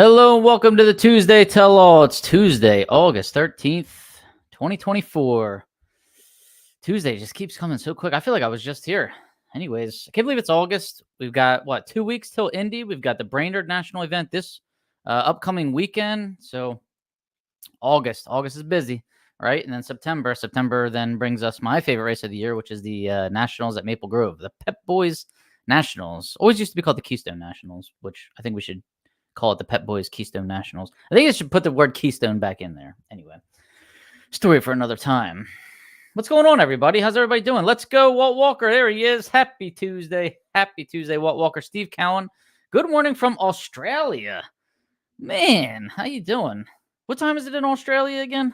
Hello and welcome to the Tuesday Tell-All. It's Tuesday, August 13th, 2024. Tuesday just keeps coming so quick. I feel like I was just here. Anyways, I can't believe it's August. We've got, 2 weeks till Indy. We've got the Brainerd National event this upcoming weekend. So August is busy, right? And then September then brings us my favorite race of the year, which is the Nationals at Maple Grove. The Pep Boys Nationals. Always used to be called the Keystone Nationals, which I think we should call it the Pep Boys Keystone Nationals. I think they should put the word Keystone back in there. Anyway, story for another time. What's going on, everybody? How's everybody doing? Let's go, Walt Walker. There he is. Happy Tuesday. Happy Tuesday, Walt Walker. Steve Cowan. Good morning from Australia. Man, how you doing? What time is it in Australia again?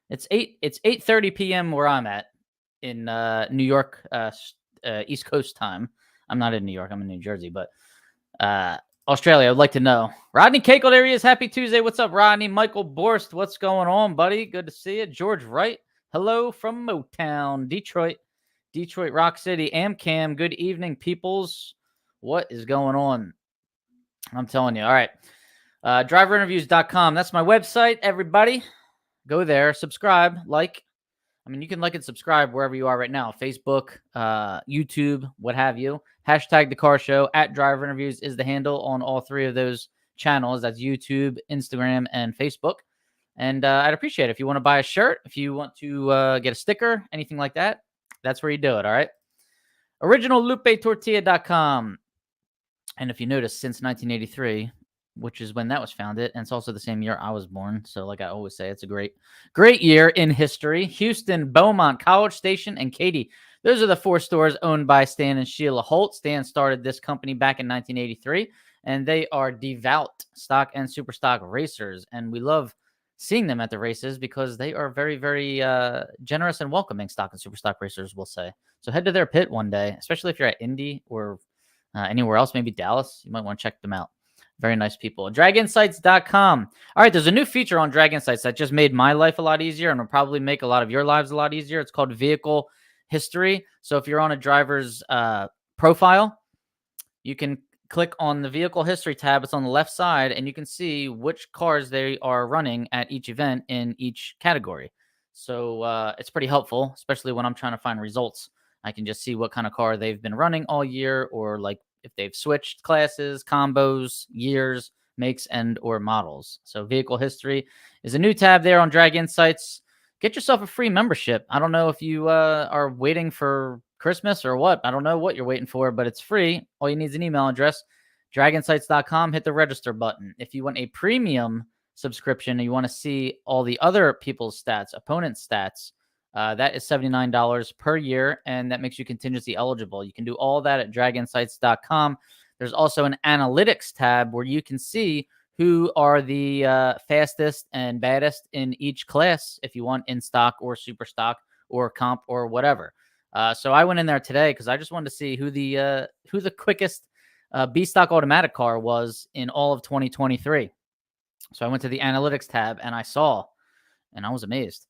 It's 8:30 p.m. where I'm at in New York, East Coast time. I'm not in New York. I'm in New Jersey, but Australia, I'd like to know. Rodney Cakel, there he is. Happy Tuesday. What's up, Rodney? Michael Borst, what's going on, buddy? Good to see you. George Wright, hello from Motown, Detroit, Rock City. Amcam, good evening, peoples. What is going on? I'm telling you. All right. Driverinterviews.com. That's my website, everybody. Go there, subscribe, like. I mean, you can like and subscribe wherever you are right now. Facebook, YouTube, what have you. Hashtag The Car Show. At Driver Interviews is the handle on all three of those channels. That's YouTube, Instagram, and Facebook. And I'd appreciate it if you want to buy a shirt, if you want to get a sticker, anything like that. That's where you do it, all right? OriginalLupeTortilla.com. And if you notice, since 1983, which is when that was founded, and it's also the same year I was born. So like I always say, it's a great year in history. Houston, Beaumont, College Station, and Katy. Those are the 4 stores owned by Stan and Sheila Holt. Stan started this company back in 1983, and they are devout stock and super stock racers. And we love seeing them at the races because they are very, very generous and welcoming stock and super stock racers, we'll say. So head to their pit one day, especially if you're at Indy or anywhere else, maybe Dallas. You might want to check them out. Very nice people. DragInsights.com. All right, there's a new feature on Drag Insights that just made my life a lot easier and will probably make a lot of your lives a lot easier. It's called Vehicle History. So if you're on a driver's profile, you can click on the Vehicle History tab. It's on the left side, and you can see which cars they are running at each event in each category. So it's pretty helpful, especially when I'm trying to find results. I can just see what kind of car they've been running all year, or like if they've switched classes, combos, years, makes, and or models. So Vehicle History is a new tab there on Drag Insights. Get yourself a free membership. I don't know if you are waiting for Christmas or what. I don't know what you're waiting for, but it's free. All you need is an email address, draginsights.com. Hit the register button. If you want a premium subscription and you want to see all the other people's stats, opponent stats, that is $79 per year, and that makes you contingency eligible. You can do all that at draginsights.com. There's also an analytics tab where you can see who are the fastest and baddest in each class if you want in stock or super stock or comp or whatever. So I went in there today because I just wanted to see who the quickest B stock automatic car was in all of 2023. So I went to the analytics tab and I saw, and I was amazed.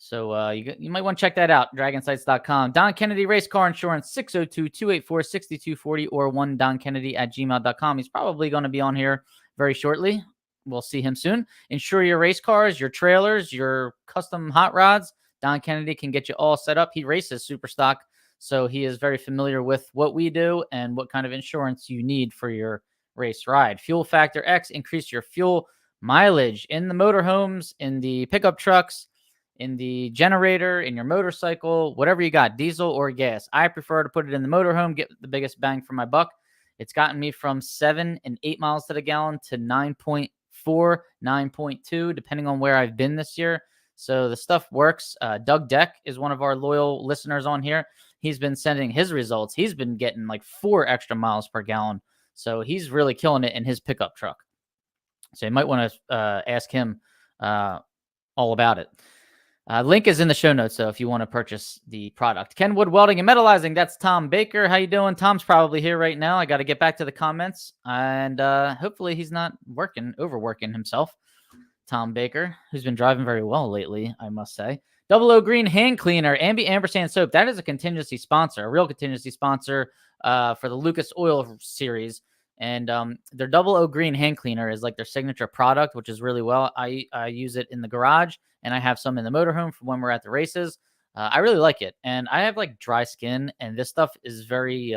So you might want to check that out, draginsights.com. Don Kennedy Race Car Insurance, 602-284-6240 or 1donkennedy@gmail.com. He's probably going to be on here very shortly. We'll see him soon. Insure your race cars, your trailers, your custom hot rods. Don Kennedy can get you all set up. He races super stock, so he is very familiar with what we do and what kind of insurance you need for your race ride. Fuel Factor X, increase your fuel mileage in the motorhomes, in the pickup trucks, in the generator, in your motorcycle, whatever you got, diesel or gas. I prefer to put it in the motorhome, get the biggest bang for my buck. It's gotten me from 7 and 8 miles to the gallon to 9.4, 9.2, depending on where I've been this year. So the stuff works. Doug Deck is one of our loyal listeners on here. He's been sending his results. He's been getting like 4 extra miles per gallon. So he's really killing it in his pickup truck. So you might want to ask him all about it. Link is in the show notes, so if you want to purchase the product. Kenwood Welding and Metallizing, that's Tom Baker. How you doing? Tom's probably here right now. I got to get back to the comments, and hopefully he's not overworking himself. Tom Baker, who's been driving very well lately, I must say. Double O Green Hand Cleaner, Ambi Ampersand Soap. That is a contingency sponsor, a real contingency sponsor for the Lucas Oil series. And their double O green hand cleaner is like their signature product, which is really well. I use it in the garage, and I have some in the motorhome for when we're at the races. I really like it, and I have like dry skin, and this stuff is very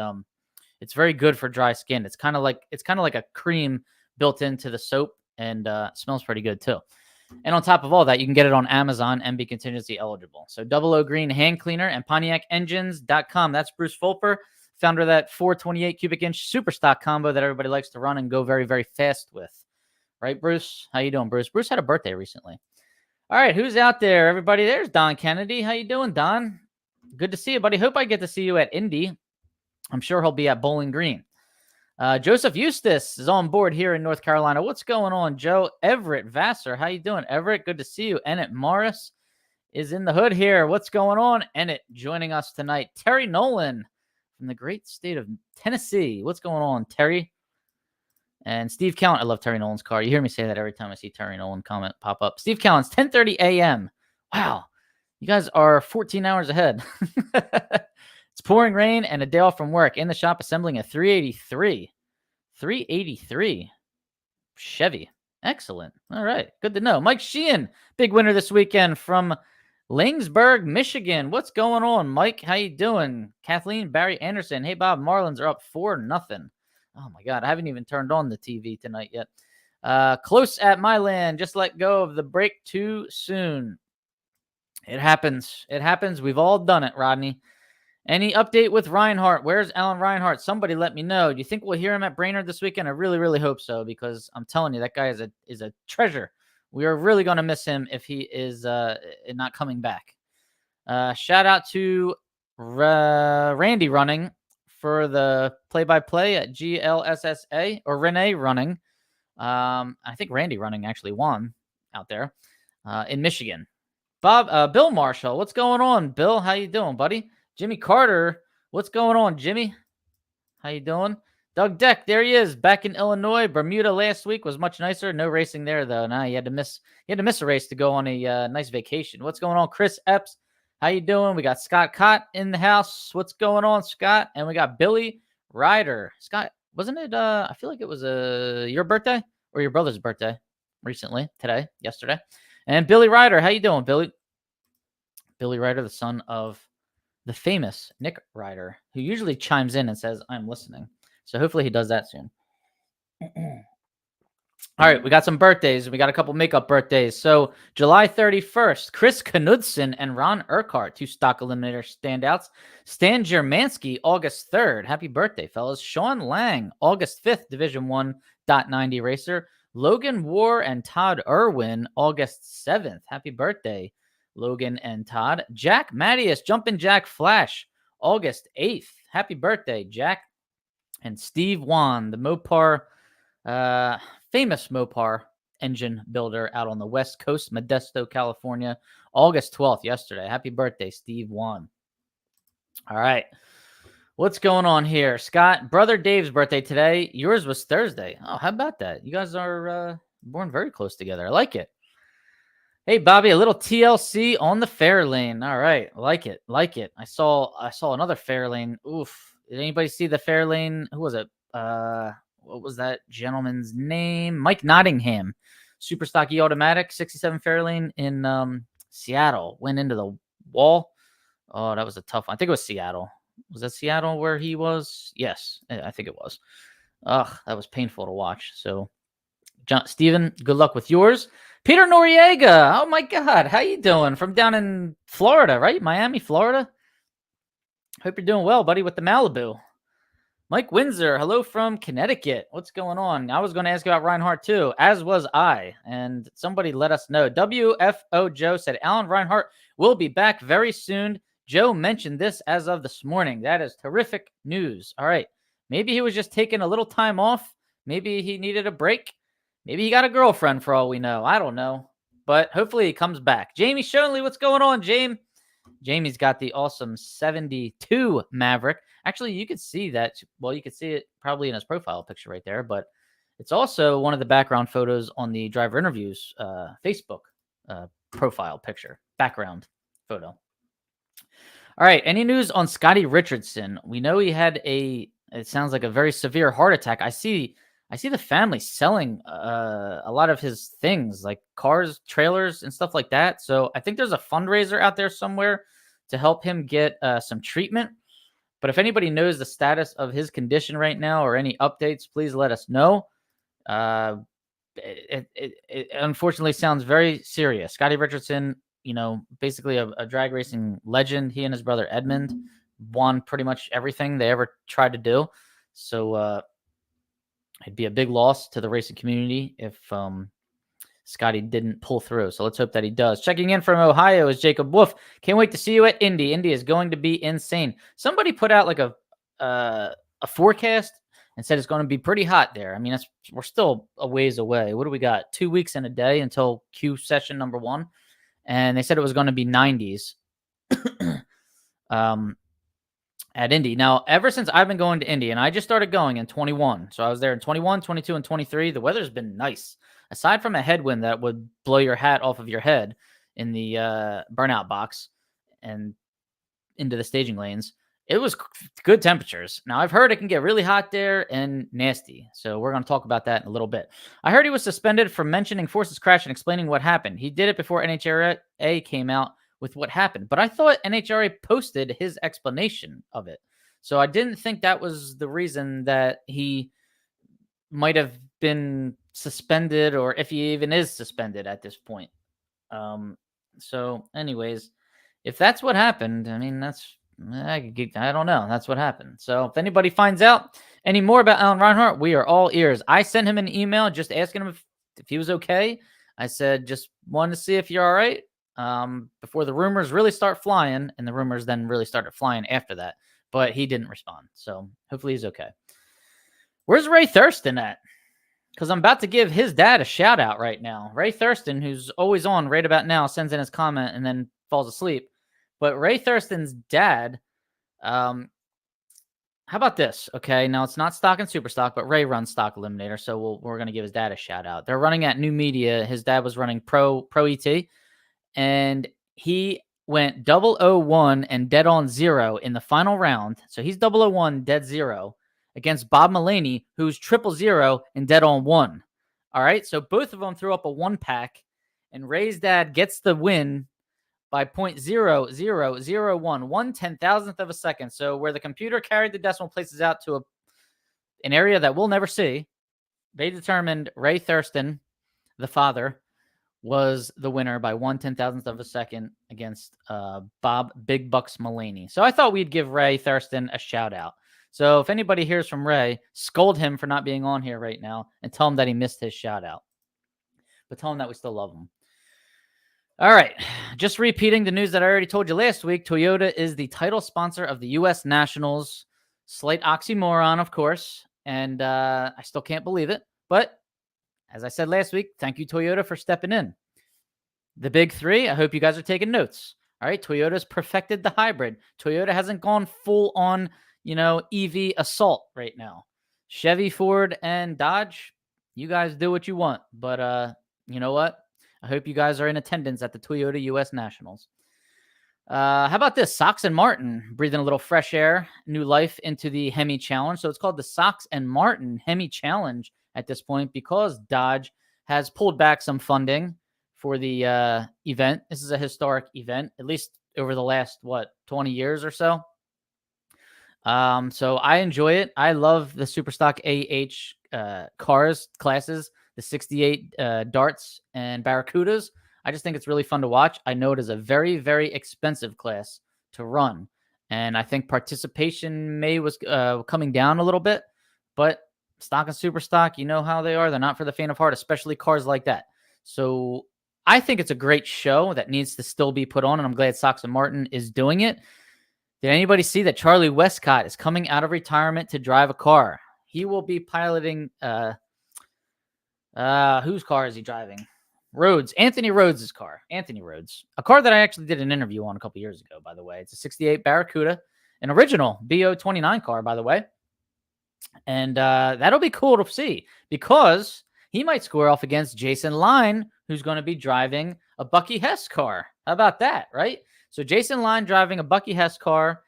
it's very good for dry skin. It's kind of like a cream built into the soap, and smells pretty good too. And on top of all that, you can get it on Amazon and be contingency eligible. So double O green hand cleaner and PontiacEngines.com. That's Bruce Fulper, founder of that 428 cubic inch super stock combo that everybody likes to run and go very, very fast with. Right, Bruce? How you doing, Bruce? Bruce had a birthday recently. All right, who's out there, everybody? There's Don Kennedy. How you doing, Don? Good to see you, buddy. Hope I get to see you at Indy. I'm sure he'll be at Bowling Green. Joseph Eustace is on board here in North Carolina. What's going on, Joe? Everett Vassar, how you doing? Everett, good to see you. Ennett Morris is in the hood here. What's going on? Ennett joining us tonight. Terry Nolan from the great state of Tennessee. What's going on, Terry? And Steve Callan. I love Terry Nolan's car. You hear me say that every time I see Terry Nolan comment pop up. Steve Callan's 10:30 a.m. Wow. You guys are 14 hours ahead. It's pouring rain and a day off from work. In the shop assembling a 383. 383 Chevy. Excellent. All right. Good to know. Mike Sheehan, big winner this weekend from Langsburg, Michigan. What's going on, Mike? How you doing? Kathleen, Barry Anderson. Hey, Bob, Marlins are up 4-0. Oh, my God. I haven't even turned on the TV tonight yet. Close at Milan. Just let go of the break too soon. It happens. It happens. We've all done it, Rodney. Any update with Reinhardt? Where's Alan Reinhardt? Somebody let me know. Do you think we'll hear him at Brainerd this weekend? I really, really hope so, because I'm telling you, that guy is a treasure. We are really going to miss him if he is not coming back. Shout out to Randy running for the play-by-play at GLSSA, or Renee running. I think Randy running actually won out there in Michigan. Bill Marshall, what's going on? Bill, how you doing, buddy? Jimmy Carter, what's going on, Jimmy? How you doing? Doug Deck, there he is, back in Illinois. Bermuda last week was much nicer. No racing there though. Nah, you had to miss a race to go on a nice vacation. What's going on, Chris Epps? How you doing? We got Scott Cott in the house. What's going on, Scott? And we got Billy Ryder. Scott, wasn't it? I feel like it was your birthday or your brother's birthday recently, yesterday. And Billy Ryder, how you doing, Billy? Billy Ryder, the son of the famous Nick Ryder, who usually chimes in and says, I'm listening. So hopefully he does that soon. All right, we got some birthdays. We got a couple makeup birthdays. So July 31st, Chris Knudsen and Ron Urquhart, 2 Stock Eliminator standouts. Stan Germansky, August 3rd. Happy birthday, fellas. Sean Lang, August 5th, Division 1.90 racer. Logan War and Todd Irwin, August 7th. Happy birthday, Logan and Todd. Jack Mattias, Jumpin' Jack Flash, August 8th. Happy birthday, Jack. And Steve Wan, the Mopar, famous Mopar engine builder out on the West Coast, Modesto, California, August 12th, yesterday. Happy birthday, Steve Wan. All right. What's going on here? Scott, brother Dave's birthday today. Yours was Thursday. Oh, how about that? You guys are born very close together. I like it. Hey, Bobby, a little TLC on the Fairlane. All right. Like it. I saw another Fairlane. Oof. Did anybody see the Fairlane? Who was it? What was that gentleman's name? Mike Nottingham. Super stock E-automatic, 67 Fairlane in Seattle. Went into the wall. Oh, that was a tough one. I think it was Seattle. Was that Seattle where he was? Yes, I think it was. Ugh, that was painful to watch. So, Steven, good luck with yours. Peter Noriega. Oh, my God. How you doing? From down in Florida, right? Miami, Florida. Hope you're doing well, buddy, with the Malibu. Mike Windsor, hello from Connecticut. What's going on? I was going to ask about Reinhardt, too, as was I. And somebody let us know. WFO Joe said Alan Reinhardt will be back very soon. Joe mentioned this as of this morning. That is terrific news. All right. Maybe he was just taking a little time off. Maybe he needed a break. Maybe he got a girlfriend for all we know. I don't know. But hopefully he comes back. Jamie Shonley, what's going on, Jamie? Jamie's got the awesome 72 Maverick. Actually, you could see that. Well, you could see it probably in his profile picture right there. But it's also one of the background photos on the Driver Interviews Facebook profile picture. Background photo. All right. Any news on Scotty Richardson? We know he had a It sounds like a very severe heart attack. I see the family selling a lot of his things, like cars, trailers, and stuff like that. So I think there's a fundraiser out there somewhere to help him get some treatment. But if anybody knows the status of his condition right now or any updates, please let us know. It unfortunately sounds very serious. Scotty Richardson, basically a drag racing legend. He and his brother Edmund won pretty much everything they ever tried to do. So it'd be a big loss to the racing community if Scotty didn't pull through. So let's hope that he does. Checking in from Ohio is Jacob Wolf. Can't wait to see you at Indy. Indy is going to be insane. Somebody put out like a forecast and said it's going to be pretty hot there. I mean, we're still a ways away. What do we got? 2 weeks and a day until Q session number 1. And they said it was going to be 90s at Indy. Now, ever since I've been going to Indy, and I just started going in 21. So I was there in 21, 22, and 23. The weather's been nice. Aside from a headwind that would blow your hat off of your head in the burnout box and into the staging lanes, it was good temperatures. Now, I've heard it can get really hot there and nasty. So we're going to talk about that in a little bit. I heard he was suspended for mentioning Force's crash and explaining what happened. He did it before NHRA came out with what happened. But I thought NHRA posted his explanation of it. So I didn't think that was the reason that he might have been suspended, or if he even is suspended at this point. So anyways, if that's what happened, I mean, I don't know. That's what happened. So if anybody finds out any more about Alan Reinhart, we are all ears. I sent him an email just asking him if he was okay. I said, just wanted to see if you're all right before the rumors really start flying, and the rumors then really started flying after that. But he didn't respond. So hopefully he's okay. Where's Ray Thurston at? Because I'm about to give his dad a shout out right now. Ray Thurston, who's always on right about now, sends in his comment and then falls asleep. But Ray Thurston's dad, how about this? Okay, now it's not Stock and Superstock, but Ray runs Stock Eliminator, so we're going to give his dad a shout out. They're running at New Media. His dad was running Pro ET, and he went 001 and dead on 0 in the final round. So he's 001, dead 0 against Bob Mulaney, who's 000 and dead on 1. All right, so both of them threw up a 1-pack, and Ray's dad gets the win by 0.0001, 1/10,000th of a second. So where the computer carried the decimal places out to an area that we'll never see, they determined Ray Thurston, the father, was the winner by 1/10,000th of a second against Bob Big Bucks Mulaney. So I thought we'd give Ray Thurston a shout out. So if anybody hears from Ray, scold him for not being on here right now and tell him that he missed his shout out. But tell him that we still love him. All right. Just repeating the news that I already told you last week, Toyota is the title sponsor of the U.S. Nationals. Slight oxymoron, of course. And I still can't believe it. But as I said last week, thank you, Toyota, for stepping in. The big three, I hope you guys are taking notes. All right. Toyota's perfected the hybrid. Toyota hasn't gone full on, EV assault right now. Chevy, Ford, and Dodge, you guys do what you want. But you know what? I hope you guys are in attendance at the Toyota U.S. Nationals. How about this? Sox and Martin breathing a little fresh air, new life into the Hemi Challenge. So it's called the Sox and Martin Hemi Challenge at this point because Dodge has pulled back some funding for the event. This is a historic event, at least over the last, 20 years or so. So I enjoy it. I love the Superstock AH cars classes, the 68 Darts and Barracudas. I just think it's really fun to watch. I know it is a very, very expensive class to run. And I think participation was coming down a little bit. But Stock and Superstock, you know how they are. They're not for the faint of heart, especially cars like that. So I think it's a great show that needs to still be put on. And I'm glad Sox and Martin is doing it. Did anybody see that Charlie Westcott is coming out of retirement to drive a car? He will be piloting whose car is he driving? Anthony Rhodes' car. Anthony Rhodes. A car that I actually did an interview on a couple years ago, by the way. It's a 68 Barracuda, an original BO29 car, by the way. And that'll be cool to see because he might square off against Jason Line, who's going to be driving a Bucky Hess car. How about that, right? So Jason Line driving a Bucky Hess car.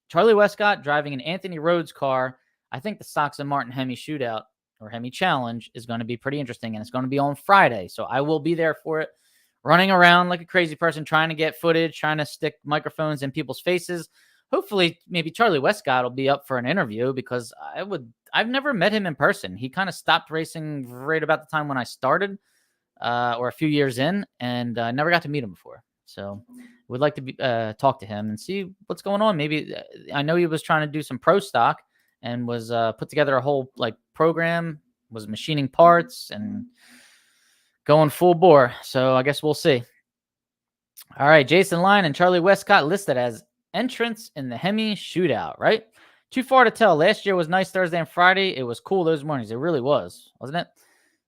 Charlie Westcott driving an Anthony Rhodes car. I think the Stocks and Martin Hemi shootout or Hemi challenge is going to be pretty interesting, and it's going to be on Friday. So I will be there for it, running around like a crazy person, trying to get footage, trying to stick microphones in people's faces. Hopefully, maybe Charlie Westcott will be up for an interview because I've never met him in person. He kind of stopped racing right about the time when I started, or a few years in, and I never got to meet him before. So would like to talk to him and see what's going on. Maybe I know he was trying to do some pro stock and was put together a whole program, was machining parts and going full bore. So I guess we'll see. All right, Jason Line and Charlie Westcott listed as entrants in the Hemi shootout, right? Too far to tell. Last year was nice Thursday and Friday. It was cool those mornings. It really was, wasn't it?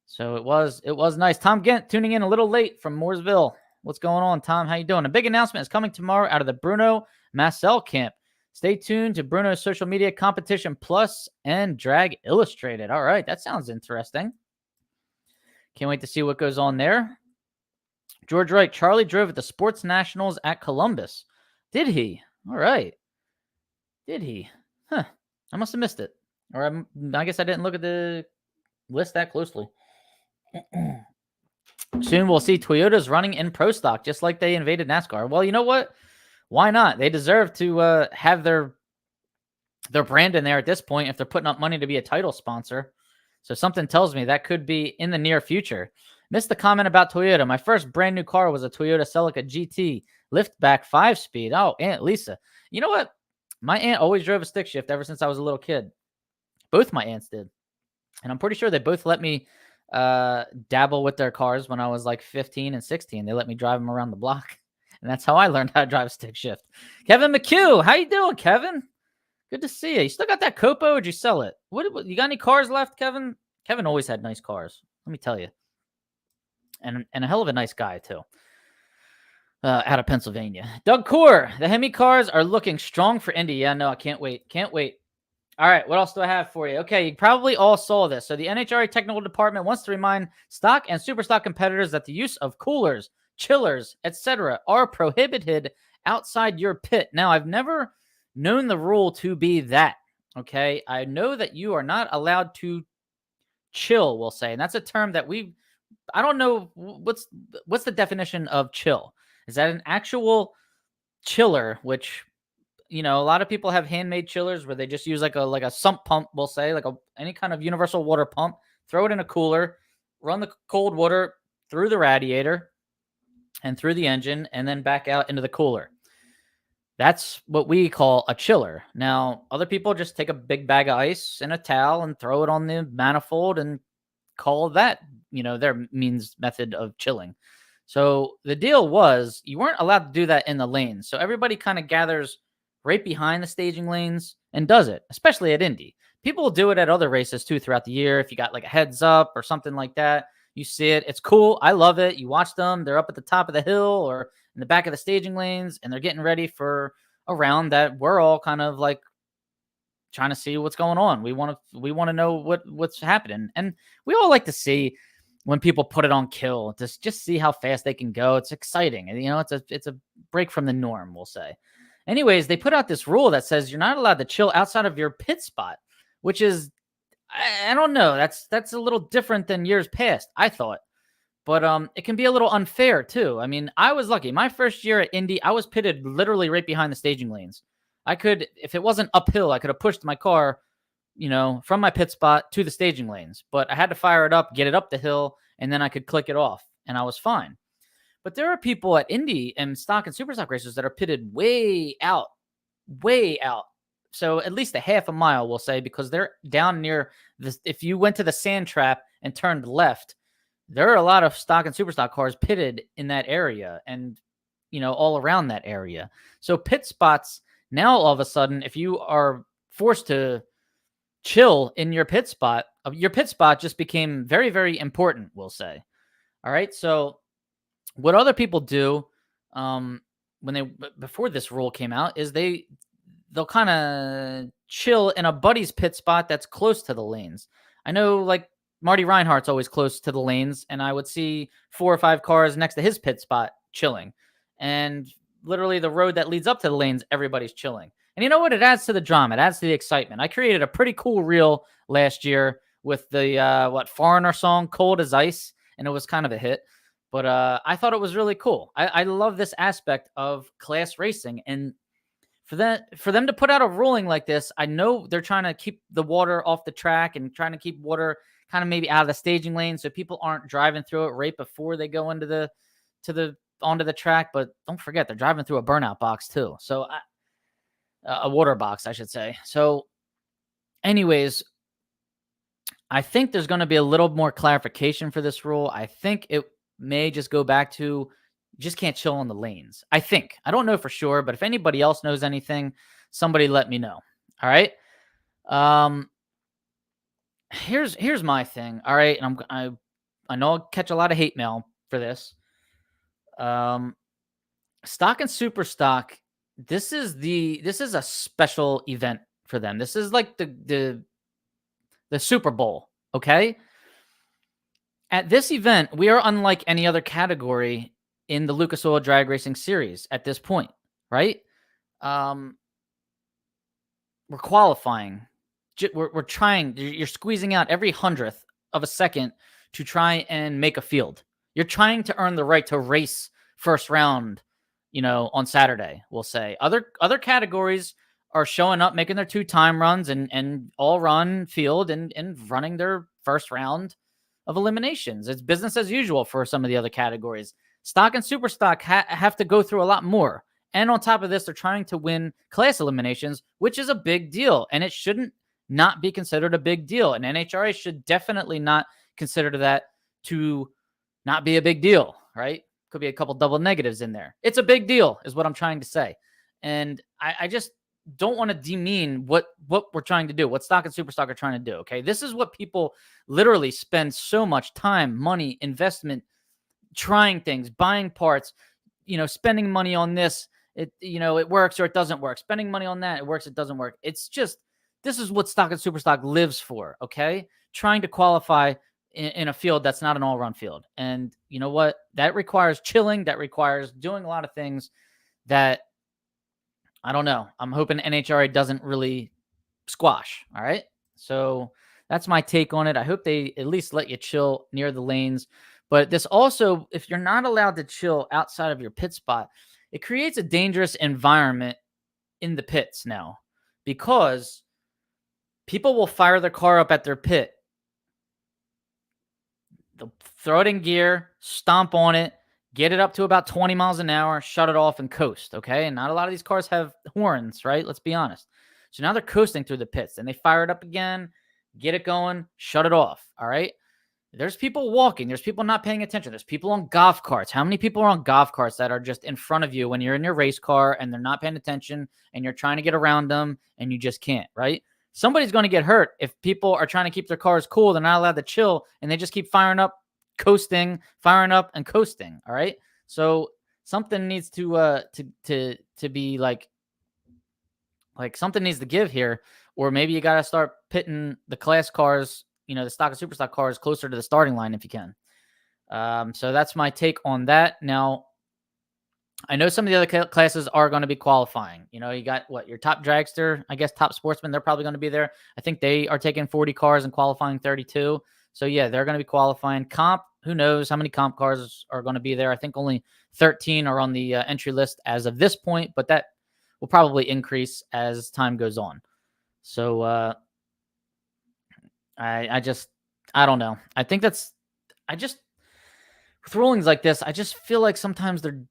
So it was nice. Tom Gent tuning in a little late from Mooresville. What's going on, Tom? How you doing? A big announcement is coming tomorrow out of the Bruno Massel camp. Stay tuned to Bruno's social media, Competition Plus and Drag Illustrated. All right, that sounds interesting. Can't wait to see what goes on there. George Wright, Charlie drove at the Sports Nationals at Columbus. Did he? All right. Did he? Huh. I must have missed it. Or I guess I didn't look at the list that closely. Soon we'll see Toyotas running in pro stock, just like they invaded NASCAR. Well, you know what? Why not? They deserve to have their brand in there at this point if they're putting up money to be a title sponsor. So something tells me that could be in the near future. Missed the comment about Toyota. My first brand new car was a Toyota Celica GT liftback 5-speed. Oh, Aunt Lisa. You know what? My aunt always drove a stick shift ever since I was a little kid. Both my aunts did. And I'm pretty sure they both let me dabble with their cars when I was like 15 and 16. They let me drive them around the block. And that's how I learned how to drive a stick shift. Kevin McHugh, how you doing, Kevin? Good to see you. You still got that Copo, or did you sell it? What you got any cars left, Kevin? Kevin always had nice cars. Let me tell you. And a hell of a nice guy, too. Out of Pennsylvania. Doug Core, the Hemi cars are looking strong for Indy. Yeah, no, I can't wait. Can't wait. All right, what else do I have for you? Okay, you probably all saw this. So the NHRA technical department wants to remind stock and super stock competitors that the use of coolers, chillers, etc. are prohibited outside your pit. Now, I've never known the rule to be that, okay? I know that you are not allowed to chill, we'll say. And that's a term that I don't know, what's the definition of chill? Is that an actual chiller, which, you know, a lot of people have handmade chillers where they just use like a sump pump, we'll say, like any kind of universal water pump, throw it in a cooler, run the cold water through the radiator and through the engine, and then back out into the cooler. That's what we call a chiller. Now, other people just take a big bag of ice and a towel and throw it on the manifold and call that, you know, their method of chilling. So the deal was you weren't allowed to do that in the lanes. So everybody kind of gathers right behind the staging lanes and does it, especially at Indy. People will do it at other races too throughout the year. If you got like a heads up or something like that, you see it. It's cool. I love it. You watch them. They're up at the top of the hill or in the back of the staging lanes, and they're getting ready for a round that we're all kind of like trying to see what's going on. We want to know what's happening. And we all like to see when people put it on kill, just see how fast they can go. It's exciting. And, you know, it's a break from the norm, we'll say. Anyways, they put out this rule that says you're not allowed to chill outside of your pit spot, which is, I don't know. That's a little different than years past, I thought. But it can be a little unfair too. I mean, I was lucky. My first year at Indy, I was pitted literally right behind the staging lanes. I could, if it wasn't uphill, I could have pushed my car, you know, from my pit spot to the staging lanes. But I had to fire it up, get it up the hill, and then I could click it off, and I was fine. But there are people at Indy and stock and super stock racers that are pitted way out. So at least a half a mile, we'll say, because they're down near this. If you went to the sand trap and turned left, there are a lot of stock and super stock cars pitted in that area and, you know, all around that area. So pit spots now, all of a sudden, if you are forced to chill in your pit spot just became very, very important, we'll say. All right. So what other people do before this rule came out is they'll kind of chill in a buddy's pit spot that's close to the lanes. I know, like, Marty Reinhardt's always close to the lanes, and I would see 4 or 5 cars next to his pit spot chilling. And literally the road that leads up to the lanes, everybody's chilling. And you know what? It adds to the drama. It adds to the excitement. I created a pretty cool reel last year with the Foreigner song, Cold as Ice, and it was kind of a hit. But I thought it was really cool. I love this aspect of class racing. And for them to put out a ruling like this, I know they're trying to keep the water off the track and trying to keep water kind of maybe out of the staging lane so people aren't driving through it right before they go onto the track. But don't forget, they're driving through a burnout box too. So a water box, I should say. So anyways, I think there's going to be a little more clarification for this rule. I think it may just go back to you just can't chill on the lanes. I think. I don't know for sure, but if anybody else knows anything, somebody let me know. All right. Here's my thing. All right, and I know I'll catch a lot of hate mail for this. Stock and Super Stock. This is a special event for them. This is like the Super Bowl. Okay. At this event, we are unlike any other category in the Lucas Oil Drag Racing Series at this point, right? We're qualifying. We're trying. You're squeezing out every hundredth of a second to try and make a field. You're trying to earn the right to race first round, on Saturday, we'll say. Other categories are showing up, making their 2 time runs and all run field and running their first round of eliminations. It's business as usual for some of the other categories. Stock and Super Stock have to go through a lot more. And on top of this, they're trying to win class eliminations, which is a big deal. And it shouldn't not be considered a big deal. And NHRA should definitely not consider that to not be a big deal, right? Could be a couple double negatives in there. It's a big deal is what I'm trying to say. And I just don't want to demean what we're trying to do, what Stock and Super Stock are trying to do, okay? This is what people literally spend so much time, money, investment, trying things, buying parts, spending money on this. It works or it doesn't work. Spending money on that, it works, it doesn't work. It's just, this is what Stock and Super Stock lives for, okay? Trying to qualify in a field that's not an all-run field. And you know what? That requires chilling. That requires doing a lot of things that, I don't know. I'm hoping NHRA doesn't really squash, all right? So that's my take on it. I hope they at least let you chill near the lanes. But this also, if you're not allowed to chill outside of your pit spot, it creates a dangerous environment in the pits now because people will fire their car up at their pit. They'll throw it in gear, stomp on it, get it up to about 20 miles an hour, shut it off, and coast, okay? And not a lot of these cars have horns, right? Let's be honest. So now they're coasting through the pits, and they fire it up again, get it going, shut it off, all right? There's people walking. There's people not paying attention. There's people on golf carts. How many people are on golf carts that are just in front of you when you're in your race car and they're not paying attention and you're trying to get around them and you just can't, right? Somebody's going to get hurt if people are trying to keep their cars cool. They're not allowed to chill and they just keep firing up, coasting, firing up and coasting, all right? So something needs to be like something needs to give here, or maybe you got to start pitting the class cars, the Stock and Super Stock cars closer to the starting line if you can. So that's my take on that. Now, I know some of the other classes are going to be qualifying. You got your top dragster, I guess top sportsman, they're probably going to be there. I think they are taking 40 cars and qualifying 32. So yeah, they're going to be qualifying. Comp, who knows how many comp cars are going to be there. I think only 13 are on the entry list as of this point, but that will probably increase as time goes on. So I don't know. I think with rulings like this, I just feel like sometimes they're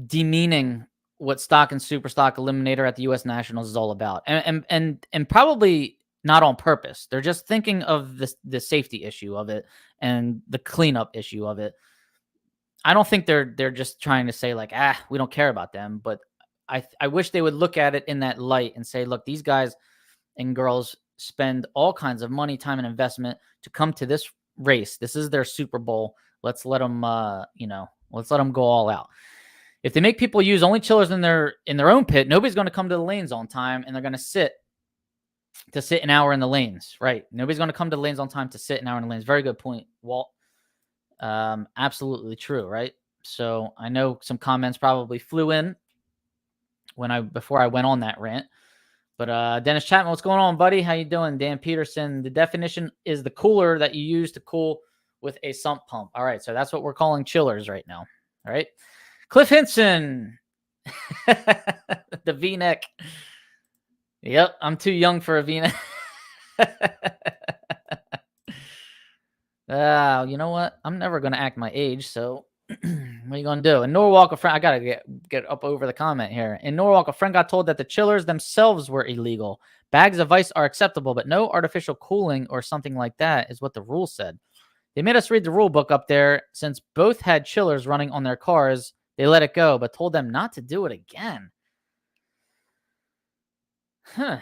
demeaning what Stock and Super Stock Eliminator at the U.S. Nationals is all about, and probably not on purpose. They're just thinking of the safety issue of it and the cleanup issue of it. I don't think they're just trying to say like, we don't care about them, but I wish they would look at it in that light and say, look, these guys and girls spend all kinds of money, time, and investment to come to this race. This is their Super Bowl. Let's let them, let's let them go all out. If they make people use only chillers in their own pit, nobody's going to come to the lanes on time, and they're going to sit an hour in the lanes, right? Nobody's going to come to the lanes on time to sit an hour in the lanes. Very good point, Walt. Absolutely true, right? So I know some comments probably flew in before I went on that rant. But Dennis Chapman, what's going on, buddy? How you doing? Dan Peterson, the definition is the cooler that you use to cool with a sump pump. All right, so that's what we're calling chillers right now. All right. Cliff Hinson, the V-neck. Yep, I'm too young for a V-neck. You know what? I'm never going to act my age, so what are you going to do? In Norwalk, a friend, I got to get up over the comment here. In Norwalk, a friend got told that the chillers themselves were illegal. Bags of ice are acceptable, but no artificial cooling or something like that is what the rule said. They made us read the rule book up there. Since both had chillers running on their cars, they let it go, but told them not to do it again. Huh.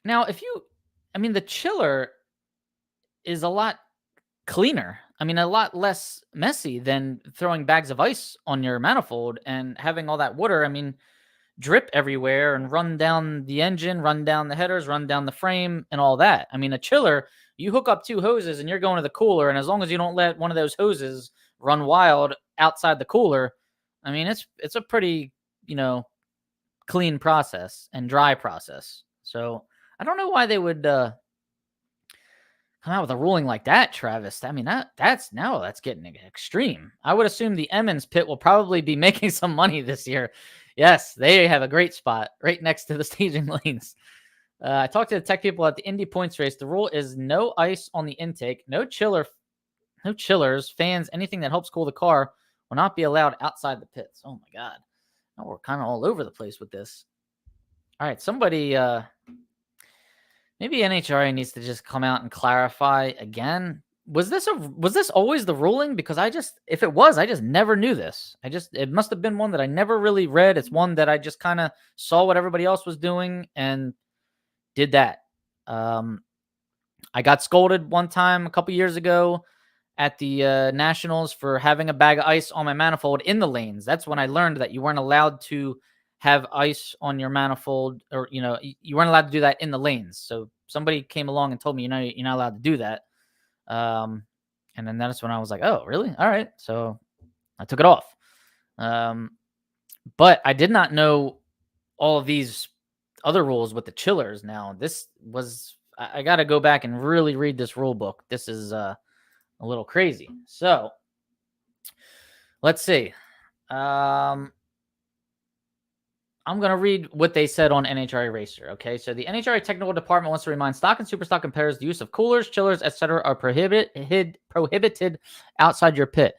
Now, the chiller is a lot cleaner. I mean, a lot less messy than throwing bags of ice on your manifold and having all that water, drip everywhere and run down the engine, run down the headers, run down the frame and all that. I mean, a chiller, you hook up two hoses and you're going to the cooler, and as long as you don't let one of those hoses run wild outside the cooler, I mean, it's a pretty, clean process and dry process. So I don't know why they would come out with a ruling like that, Travis. I mean, that's getting extreme. I would assume the Emmons pit will probably be making some money this year. Yes, they have a great spot right next to the staging lanes. I talked to the tech people at the Indy points race. The rule is no ice on the intake, no chillers, fans, anything that helps cool the car will not be allowed outside the pits. Oh my God. Now we're kind of all over the place with this. All right, somebody, maybe NHRA needs to just come out and clarify again. Was this always the ruling? Because if it was, I just never knew this. It must have been one that I never really read. It's one that I just kind of saw what everybody else was doing and did that. I got scolded one time a couple years ago at the Nationals for having a bag of ice on my manifold in the lanes. That's when I learned that you weren't allowed to have ice on your manifold, or, you weren't allowed to do that in the lanes. So somebody came along and told me, you're not allowed to do that. And then that's when I was like, oh, really? All right. So I took it off. But I did not know all of these other rules with the chillers. Now, I got to go back and really read this rule book. This is a little crazy. So let's see. I'm going to read what they said on NHRA Racer. Okay, so the NHRA technical department wants to remind stock and super stock competitors the use of coolers, chillers, etc. are prohibited outside your pit.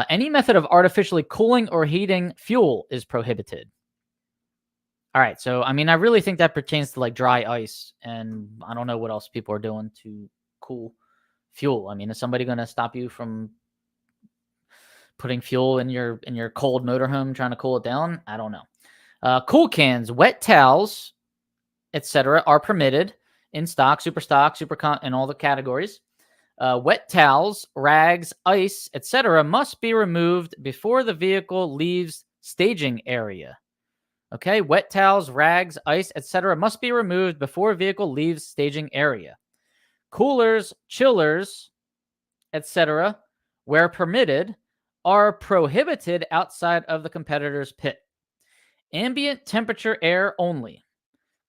Any method of artificially cooling or heating fuel is prohibited. All right, so I really think that pertains to like dry ice, and I don't know what else people are doing to cool fuel. Is somebody going to stop you from putting fuel in your cold motorhome trying to cool it down? I don't know. Cool cans, wet towels, etc. are permitted in stock, and all the categories. Wet towels, rags, ice, etc. must be removed before the vehicle leaves staging area. Okay, wet towels, rags, ice, etc. must be removed before vehicle leaves staging area. Coolers, chillers, etc., where permitted, are prohibited outside of the competitor's pit. Ambient temperature air only.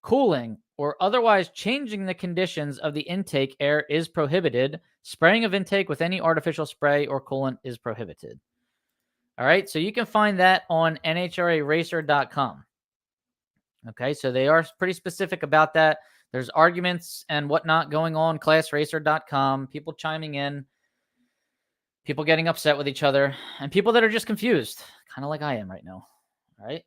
Cooling or otherwise changing the conditions of the intake air is prohibited. Spraying of intake with any artificial spray or coolant is prohibited. All right, so you can find that on NHRAracer.com. Okay, so they are pretty specific about that. There's arguments and whatnot going on, classracer.com, people chiming in, people getting upset with each other, and people that are just confused, kind of like I am right now. All right.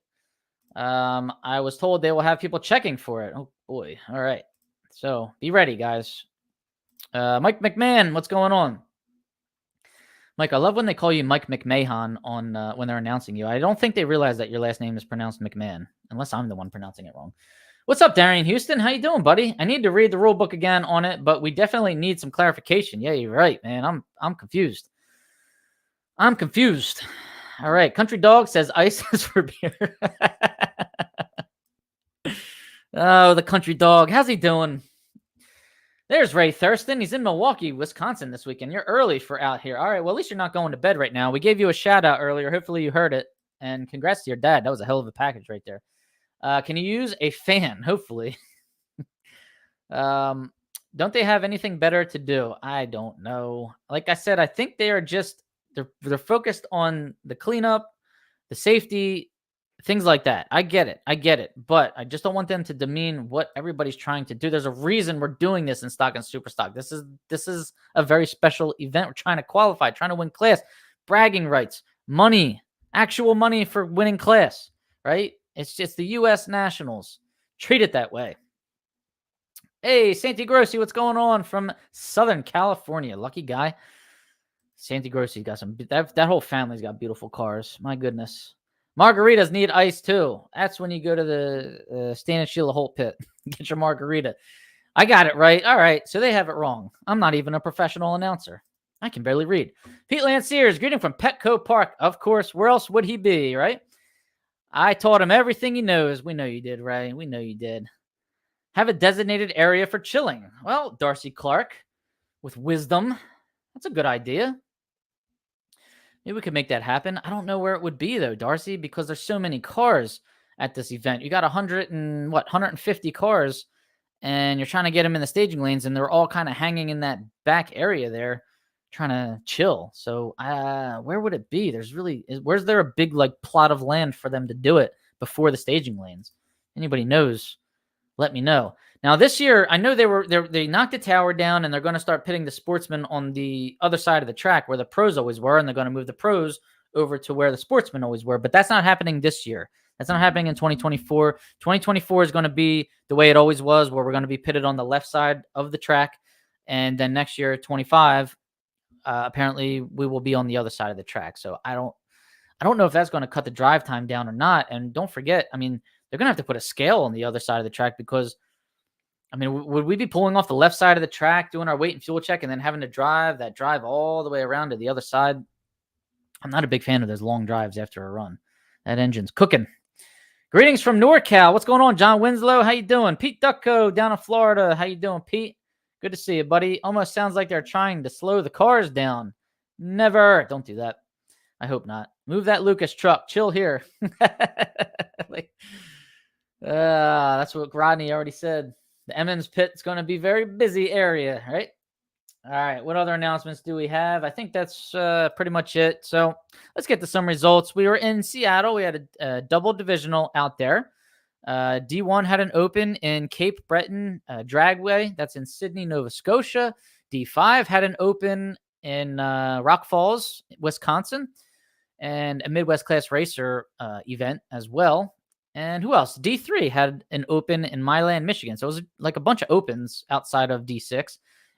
I was told they will have people checking for it. Oh, boy. All right. So be ready, guys. Mike McMahon, what's going on? Mike, I love when they call you Mike McMahon on when they're announcing you. I don't think they realize that your last name is pronounced McMahon, unless I'm the one pronouncing it wrong. What's up, Darian Houston? How you doing, buddy? I need to read the rule book again on it, but we definitely need some clarification. Yeah, you're right, man. I'm confused. I'm confused. All right. Country Dog says ice is for beer. Oh, the Country Dog. How's he doing? There's Ray Thurston. He's in Milwaukee, Wisconsin this weekend. You're early for out here. All right. Well, at least you're not going to bed right now. We gave you a shout out earlier. Hopefully you heard it. And congrats to your dad. That was a hell of a package right there. Can you use a fan? Hopefully. Don't they have anything better to do? I don't know. Like I said, I think they are just they're focused on the cleanup, the safety, things like that. I get it. But I just don't want them to demean what everybody's trying to do. There's a reason we're doing this in stock and super stock. This is a very special event. We're trying to qualify, trying to win class, bragging rights, money, actual money for winning class, right? It's just the U.S. Nationals. Treat it that way. Hey, Santi Grossi, what's going on from Southern California? Lucky guy. Santi Grossi's got some, that whole family's got beautiful cars. My goodness. Margaritas need ice too. That's when you go to the Stan and Sheila Holt pit. Get your margarita. I got it right. All right. So they have it wrong. I'm not even a professional announcer. I can barely read. Pete Lanciers, greeting from Petco Park. Of course, where else would he be, right? I taught him everything he knows. We know you did, Ray. We know you did. Have a designated area for chilling. Well, Darcy Clark, with wisdom, that's a good idea. Maybe we could make that happen. I don't know where it would be, though, Darcy, because there's so many cars at this event. You got 150 cars, and you're trying to get them in the staging lanes, and they're all kind of hanging in that back area there, trying to chill. So where would it be? Where's there a big plot of land for them to do it before the staging lanes? Anybody knows? Let me know. Now this year, I know they knocked the tower down, and they're going to start pitting the sportsmen on the other side of the track where the pros always were, and they're going to move the pros over to where the sportsmen always were. But that's not happening this year. That's not happening in 2024. 2024 is going to be the way it always was, where we're going to be pitted on the left side of the track, and then next year, 25, apparently we will be on the other side of the track. So I don't know if that's going to cut the drive time down or not. And don't forget, I mean, they're going to have to put a scale on the other side of the track because, I mean, would we be pulling off the left side of the track, doing our weight and fuel check, and then having to drive all the way around to the other side? I'm not a big fan of those long drives after a run. That engine's cooking. Greetings from NorCal. What's going on, John Winslow? How you doing? Pete Ducko down in Florida. How you doing, Pete? Good to see you, buddy. Almost sounds like they're trying to slow the cars down. Never. Don't do that. I hope not. Move that Lucas truck. Chill here. That's what Rodney already said. The Emmons pit is going to be a very busy area, right? All right. What other announcements do we have? I think that's pretty much it. So let's get to some results. We were in Seattle. We had a double divisional out there. D1 had an open in Cape Breton Dragway. That's in Sydney, Nova Scotia. D5 had an open in Rock Falls, Wisconsin, and a Midwest Class Racer event as well. And who else? D3 had an open in Milan, Michigan. So it was like a bunch of opens outside of D6.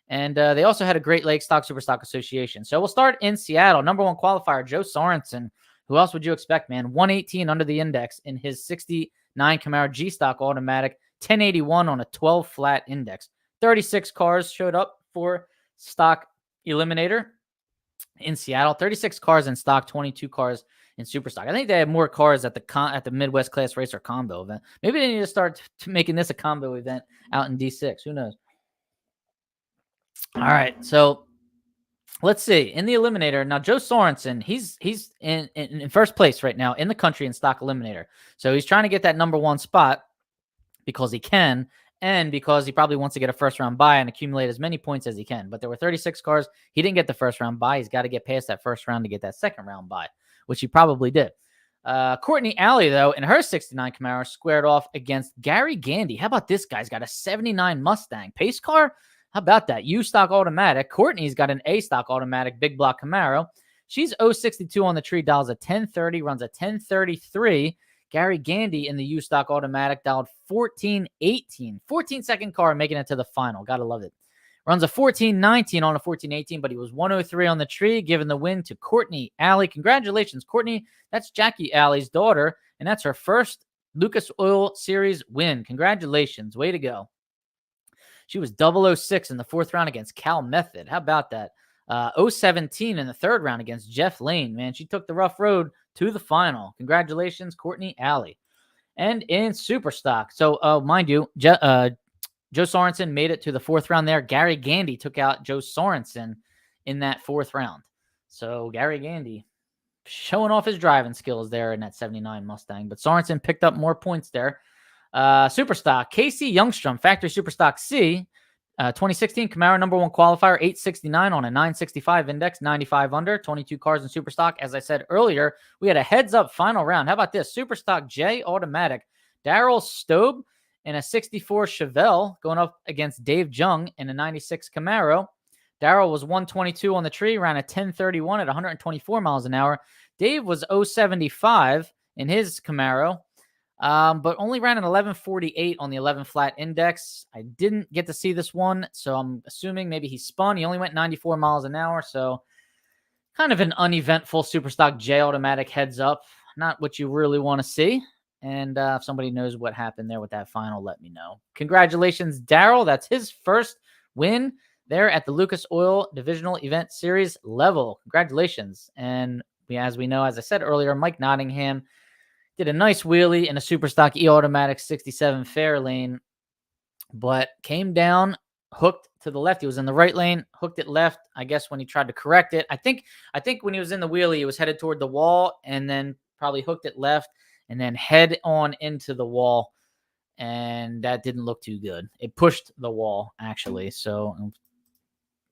And they also had a Great Lakes Stock Superstock Association. So we'll start in Seattle. Number one qualifier, Joe Sorenson. Who else would you expect, man? 118 under the index in his 69 Camaro G-Stock Automatic, 1081 on a 12 flat index. 36 cars showed up for Stock Eliminator in Seattle. 36 cars in stock, 22 cars in super stock. I think they have more cars at the Midwest Class Racer combo event. Maybe they need to start making this a combo event out in D6. Who knows? All right, so let's see. In the Eliminator, now Joe Sorenson, he's in first place right now in the country in Stock Eliminator. So he's trying to get that number one spot because he can, and because he probably wants to get a first-round bye and accumulate as many points as he can. But there were 36 cars. He didn't get the first-round bye. He's got to get past that first round to get that second-round bye, which he probably did. Courtney Alley, though, in her 69 Camaro, squared off against Gary Gandy. How about this guy's got a 79 Mustang pace car? How about that? U-Stock Automatic. Courtney's got an A-Stock Automatic big block Camaro. She's 062 on the tree, dials a 1030, runs a 1033. Gary Gandy in the U-Stock Automatic dialed 1418. 14-second car making it to the final. Gotta love it. Runs a 1419 on a 1418, but he was 103 on the tree, giving the win to Courtney Alley. Congratulations, Courtney. That's Jackie Alley's daughter, and that's her first Lucas Oil Series win. Congratulations. Way to go. She was 006 in the fourth round against Cal Method. How about that? 017 in the third round against Jeff Lane. Man, she took the rough road to the final. Congratulations, Courtney Alley. And in super stock. So, mind you, Joe Sorenson made it to the fourth round there. Gary Gandy took out Joe Sorenson in that fourth round. So, Gary Gandy showing off his driving skills there in that 79 Mustang. But Sorenson picked up more points there. Superstock, Casey Youngstrom, Factory Superstock C, 2016 Camaro #1 qualifier, 869 on a 965 index, 95 under, 22 cars in Superstock. As I said earlier, we had a heads-up final round. How about this? Superstock J Automatic, Daryl Stobe in a 64 Chevelle going up against Dave Jung in a 96 Camaro. Daryl was 122 on the tree, ran a 1031 at 124 miles an hour. Dave was 075 in his Camaro, but only ran an 1148 on the 11 flat index. I didn't get to see this one, so I'm assuming maybe he spun. He only went 94 miles an hour, so kind of an uneventful Superstock J Automatic heads up. Not what you really want to see. And if somebody knows what happened there with that final, let me know. Congratulations, Daryl. That's his first win there at the Lucas Oil Divisional Event Series level. Congratulations. And as we know, as I said earlier, Mike Nottingham did a nice wheelie in a Superstock E-Automatic 67 Fairlane, but came down, hooked to the left. He was in the right lane, hooked it left. I guess when he tried to correct it, I think when he was in the wheelie, he was headed toward the wall and then probably hooked it left and then head on into the wall. And that didn't look too good. It pushed the wall, actually. So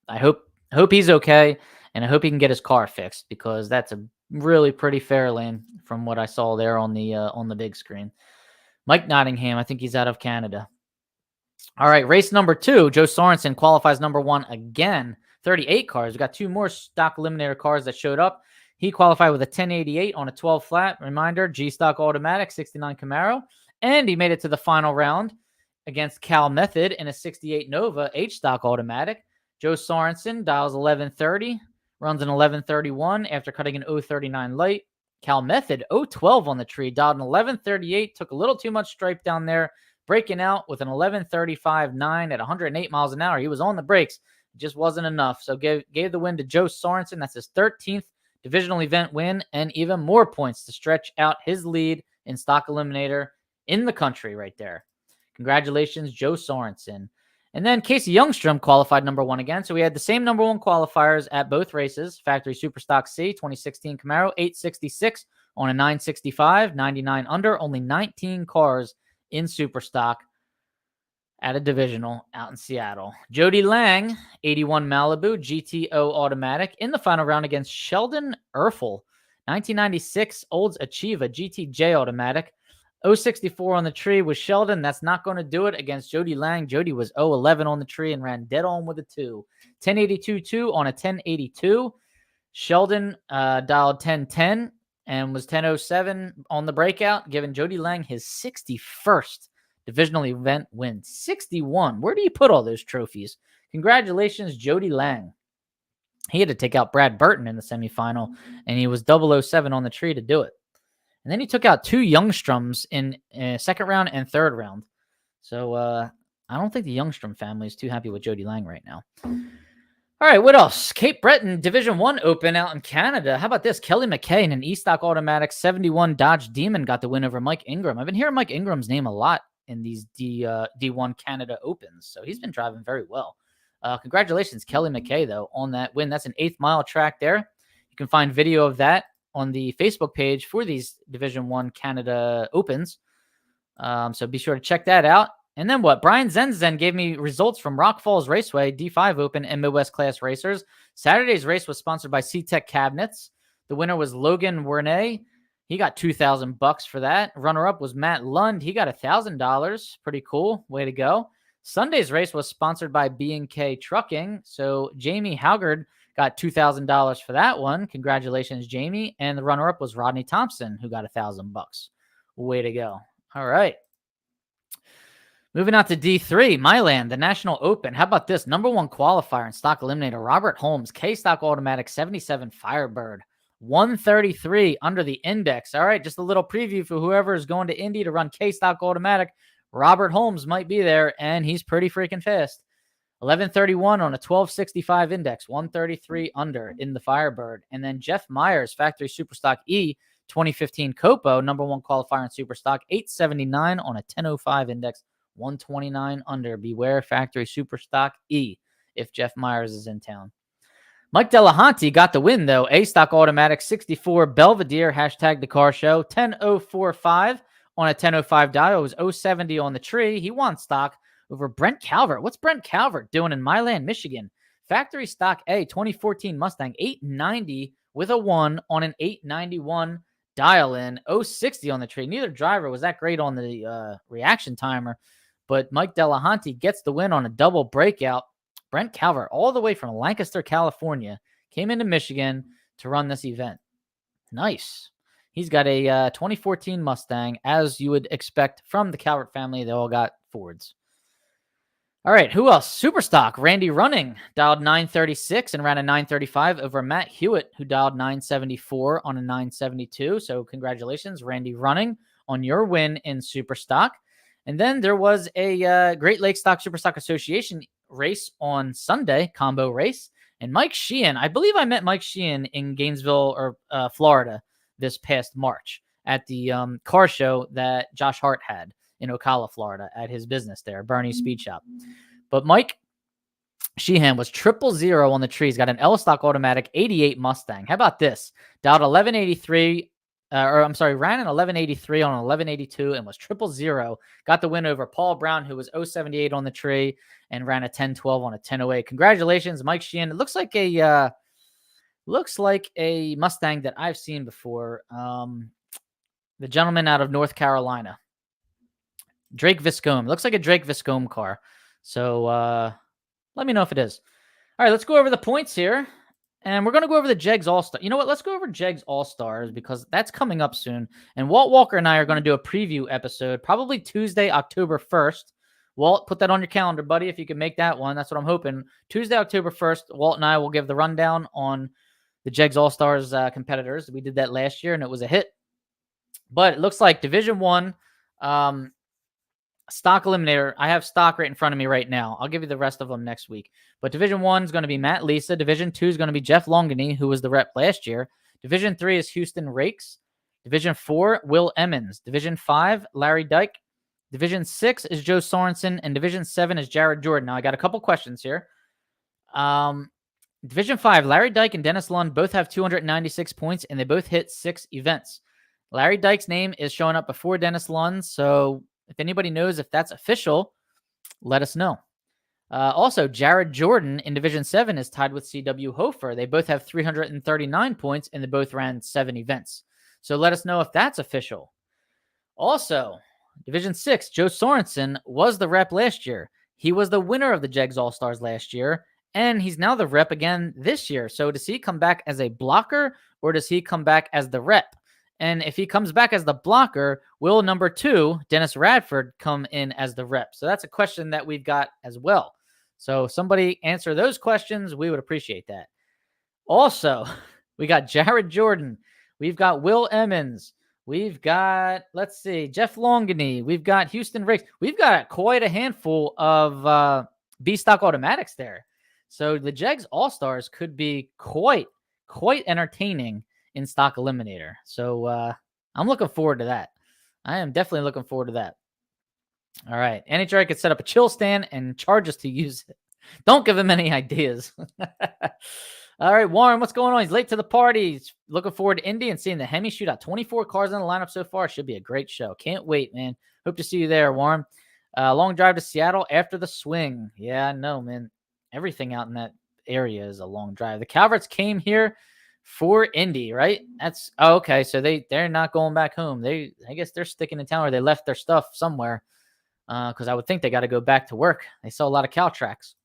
I hope he's okay, and I hope he can get his car fixed, because that's a really pretty Fairlane from what I saw there on the big screen. Mike Nottingham, I think he's out of Canada. All right, race number 2. Joe Sorenson qualifies #1 again. 38 cars. We got 2 more Stock Eliminator cars that showed up. He qualified with a 1088 on a 12 flat. Reminder, G Stock Automatic 69 Camaro, and he made it to the final round against Cal Method in a 68 Nova H Stock Automatic. Joe Sorenson dials 1130, runs an 1131 after cutting an 039 light. Cal Method 012 on the tree, dialed an 1138, took a little too much stripe down there, breaking out with an 1135.9 at 108 miles an hour. He was on the brakes. It just wasn't enough. So gave the win to Joe Sorenson. That's his 13th divisional event win, and even more points to stretch out his lead in Stock Eliminator in the country right there. Congratulations, Joe Sorenson. And then Casey Youngstrom qualified #1 again. So we had the same #1 qualifiers at both races. Factory Superstock C, 2016 Camaro, 866 on a 965, 99 under, only 19 cars in Superstock at a divisional out in Seattle. Jody Lang, 81 Malibu, GTO Automatic, in the final round against Sheldon Erfel, 1996 Olds Achieva, GTJ Automatic. 064 on the tree with Sheldon. That's not going to do it against Jody Lang. Jody was 011 on the tree and ran dead on with a 2. 1082.2 on a 1082. Sheldon dialed 1010 and was 1007 on the breakout, giving Jody Lang his 61st divisional event win. 61. Where do you put all those trophies? Congratulations, Jody Lang. He had to take out Brad Burton in the semifinal, and he was 007 on the tree to do it. And then he took out 2 Youngstroms in second round and third round. So I don't think the Youngstrom family is too happy with Jody Lang right now. All right, what else? Cape Breton Division 1 Open out in Canada. How about this? Kelly McKay in an E-Stock Automatic 71 Dodge Demon got the win over Mike Ingram. I've been hearing Mike Ingram's name a lot in these D1 Canada Opens, so he's been driving very well. Congratulations, Kelly McKay, though, on that win. That's an 8th mile track there. You can find video of that on the Facebook page for these Division 1 Canada Opens. So be sure to check that out. And then what? Brian Zenzen gave me results from Rock Falls Raceway, D5 Open, and Midwest Class Racers. Saturday's race was sponsored by C-Tech Cabinets. The winner was Logan Wernay. He got $2,000 for that. Runner-up was Matt Lund. He got $1,000. Pretty cool. Way to go. Sunday's race was sponsored by B&K Trucking. So Jamie Haugard got $2,000 for that one. Congratulations, Jamie. And the runner-up was Rodney Thompson, who got $1,000. Way to go. All right. Moving on to D3, Milan, the National Open. How about this? #1 qualifier in Stock Eliminator, Robert Holmes, K-Stock Automatic 77 Firebird, 133 under the index. All right, just a little preview for whoever is going to Indy to run K-Stock Automatic. Robert Holmes might be there, and he's pretty freaking fast. 1131 on a 1265 index, 133 under in the Firebird. And then Jeff Myers, Factory Superstock E, 2015 Copo, #1 qualifier in Superstock, 879 on a 1005 index, 129 under. Beware Factory Superstock E if Jeff Myers is in town. Mike Delahanty got the win, though. A Stock Automatic 64 Belvedere, hashtag the car show, 10045 on a 1005 dial. It was 070 on the tree. He won stock over Brent Calvert. What's Brent Calvert doing in Milan, Michigan? Factory stock A, 2014 Mustang, 890 with a 1 on an 891 dial-in, 060 on the tree. Neither driver was that great on the reaction timer, but Mike Delahanty gets the win on a double breakout. Brent Calvert, all the way from Lancaster, California, came into Michigan to run this event. Nice. He's got a 2014 Mustang, as you would expect from the Calvert family. They all got Fords. All right, who else? Superstock, Randy Running, dialed 936 and ran a 935 over Matt Hewitt, who dialed 974 on a 972. So congratulations, Randy Running, on your win in Superstock. And then there was a Great Lakes Stock Superstock Association race on Sunday, combo race. And Mike Sheehan, I believe I met Mike Sheehan in Gainesville, or Florida, this past March at the car show that Josh Hart had in Ocala, Florida, at his business there, Bernie's Speed Shop. But Mike Sheehan was 000 on the trees, got an L Stock Automatic 88 Mustang. How about this? Dialed 1183, ran an 1183 on an 1182 and was 000. Got the win over Paul Brown, who was 078 on the tree and ran a 1012 on a 1008. Congratulations, Mike Sheehan. It looks like a Mustang that I've seen before. The gentleman out of North Carolina, Drake Viscombe. Looks like a Drake Viscombe car. So let me know if it is. All right, let's go over the points here. And we're going to go over the Jegs All-Star. You know what? Let's go over Jegs All-Stars because that's coming up soon. And Walt Walker and I are going to do a preview episode, probably Tuesday, October 1st. Walt, put that on your calendar, buddy, if you can make that one. That's what I'm hoping. Tuesday, October 1st, Walt and I will give the rundown on the Jegs All-Stars competitors. We did that last year, and it was a hit. But it looks like Division 1, Stock Eliminator. I have stock right in front of me right now. I'll give you the rest of them next week. But Division 1 is going to be Matt Lisa. Division 2 is going to be Jeff Longany, who was the rep last year. Division 3 is Houston Rakes. Division 4, Will Emmons. Division 5, Larry Dyke. Division 6 is Joe Sorenson. And Division 7 is Jared Jordan. Now, I got a couple questions here. Division 5, Larry Dyke and Dennis Lund both have 296 points, and they both hit 6 events. Larry Dyke's name is showing up before Dennis Lund, so if anybody knows if that's official, let us know. Also, Jared Jordan in Division 7 is tied with C.W. Hofer. They both have 339 points, and they both ran 7 events. So let us know if that's official. Also, Division 6, Joe Sorenson was the rep last year. He was the winner of the Jegs All-Stars last year, and he's now the rep again this year. So does he come back as a blocker, or does he come back as the rep? And if he comes back as the blocker, will number 2, Dennis Radford, come in as the rep? So that's a question that we've got as well. So somebody answer those questions. We would appreciate that. Also, we got Jared Jordan. We've got Will Emmons. We've got, let's see, Jeff Longany. We've got Houston Rakes. We've got quite a handful of B-Stock Automatics there. So the Jegs All-Stars could be quite entertaining in Stock Eliminator. So I'm looking forward to that. I am definitely looking forward to that. All right. NHRA could set up a chill stand and charge us to use it. Don't give him any ideas. All right, Warren, what's going on? He's late to the party. He's looking forward to Indy and seeing the Hemi shootout. 24 cars in the lineup so far. Should be a great show. Can't wait, man. Hope to see you there, Warren. Long drive to Seattle after the swing. Yeah, I know, man. Everything out in that area is a long drive. The Calverts came here for Indy, right? That's okay. So they're not going back home. I guess they're sticking in town, or they left their stuff somewhere. Because I would think they got to go back to work. They sell a lot of cow tracks.